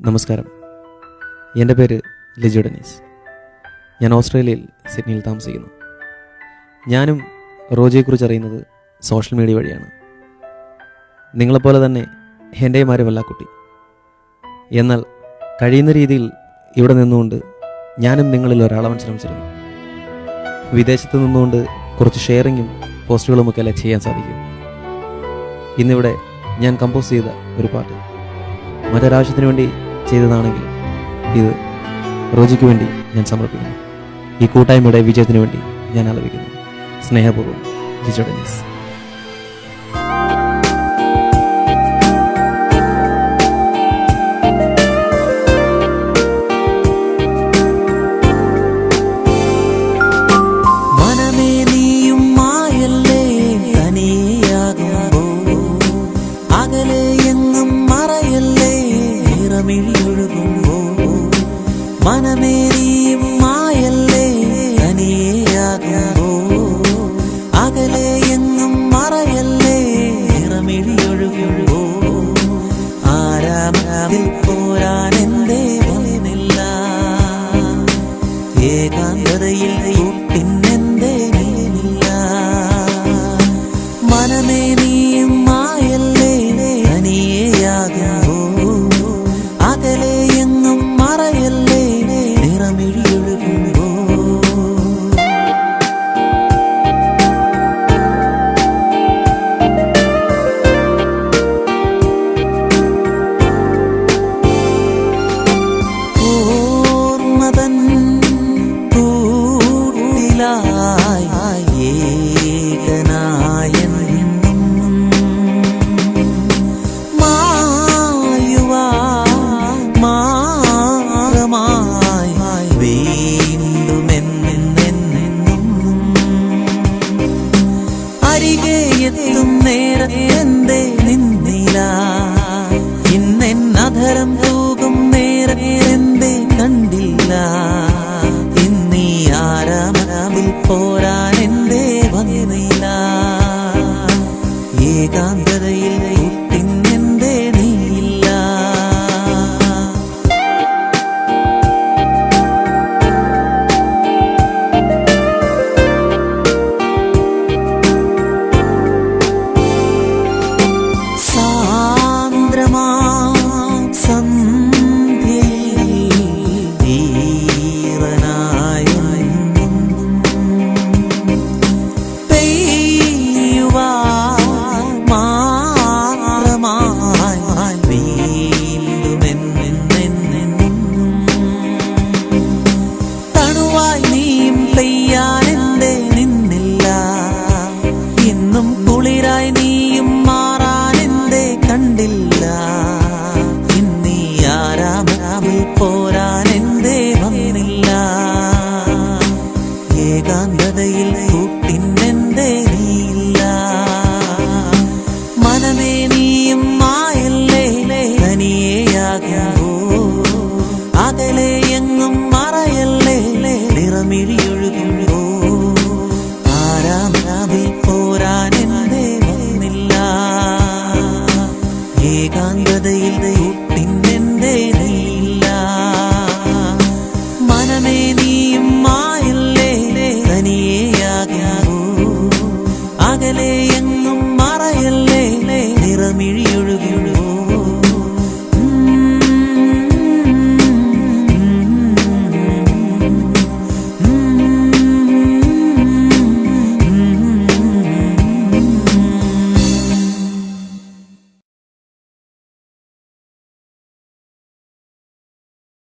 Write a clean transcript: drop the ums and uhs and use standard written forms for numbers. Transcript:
നമസ്കാരം. എൻ്റെ പേര് ലിജോ ഡെനീസ്. ഞാൻ ഓസ്ട്രേലിയയിൽ സിഡ്നിയിൽ താമസിക്കുന്നു. ഞാനും റോജിയെക്കുറിച്ച് അറിയുന്നത് സോഷ്യൽ മീഡിയ വഴിയാണ്. നിങ്ങളെപ്പോലെ തന്നെ എൻ്റെയും ആരുമല്ല കുട്ടി. എന്നാൽ കഴിയുന്ന രീതിയിൽ ഇവിടെ നിന്നുകൊണ്ട് ഞാനും നിങ്ങളിൽ ഒരാളാവാൻ ശ്രമിച്ചിരുന്നു. വിദേശത്ത് നിന്നുകൊണ്ട് കുറച്ച് ഷെയറിങ്ങും പോസ്റ്റുകളുമൊക്കെ അല്ലേ ചെയ്യാൻ സാധിക്കും. ഇന്നിവിടെ ഞാൻ കമ്പോസ് ചെയ്ത ഒരു പാട്ട് മറ്റൊരാവശ്യത്തിന് വേണ്ടി ചെയ്തതാണെങ്കിൽ ഇത് റോജിക്ക് വേണ്ടി ഞാൻ സമർപ്പിക്കുന്നു. ഈ കൂട്ടായ്മയുടെ വിജയത്തിന് വേണ്ടി ഞാൻ ആലപിക്കുന്നു. സ്നേഹപൂർവ്വം, ലിജോ ഡെനീസ്. മനമേരിയും മായല്ലേ കനിയാകുമ്പോ അകലെ എങ്ങും മറയല്ലേ നിറമിഴിയൊഴുകുമ്പോ ആരാമത്തിൽ പോരാൻ എന്റെ വന്നില്ല ഏകാന്തതയിൽ പിന്നെന്റെ നീനില്ല മനമേരിയും മായല്ലേ കനിയാകുമ്പോ അകലെ എങ്ങും മറയല്ലേ നിറമിഴിയൊഴുകുമ്പോ ഓർമ്മതൻ കൂട്ടിലായി ഏകനായെന്നും മായുവാ അരികെ എത്തും നേരത്തെ നിന്നില്ല ഇന്നെന്നധരം തൂകും നേരത്തെ കണ്ടില്ല ഇന്നീ ആരാമനാവിൽ പോരാൻ എന്റെ വന്നില്ല ഏകാന്തതയിൽ പിന്നെന്റെ നീയില്ല ഇന്നും കുളിരായി നീയും മാറാൻ എന്റെ കണ്ടില്ല ഇന്നീ ആരാമനാവിൽ പോരാൻ എന്റെ വന്നില്ല ഏകാന്തതയിൽ കൂട്ടിന്നെന്റെ നീയില്ല മനമേ നീയും മായല്ലേ കനിയാകും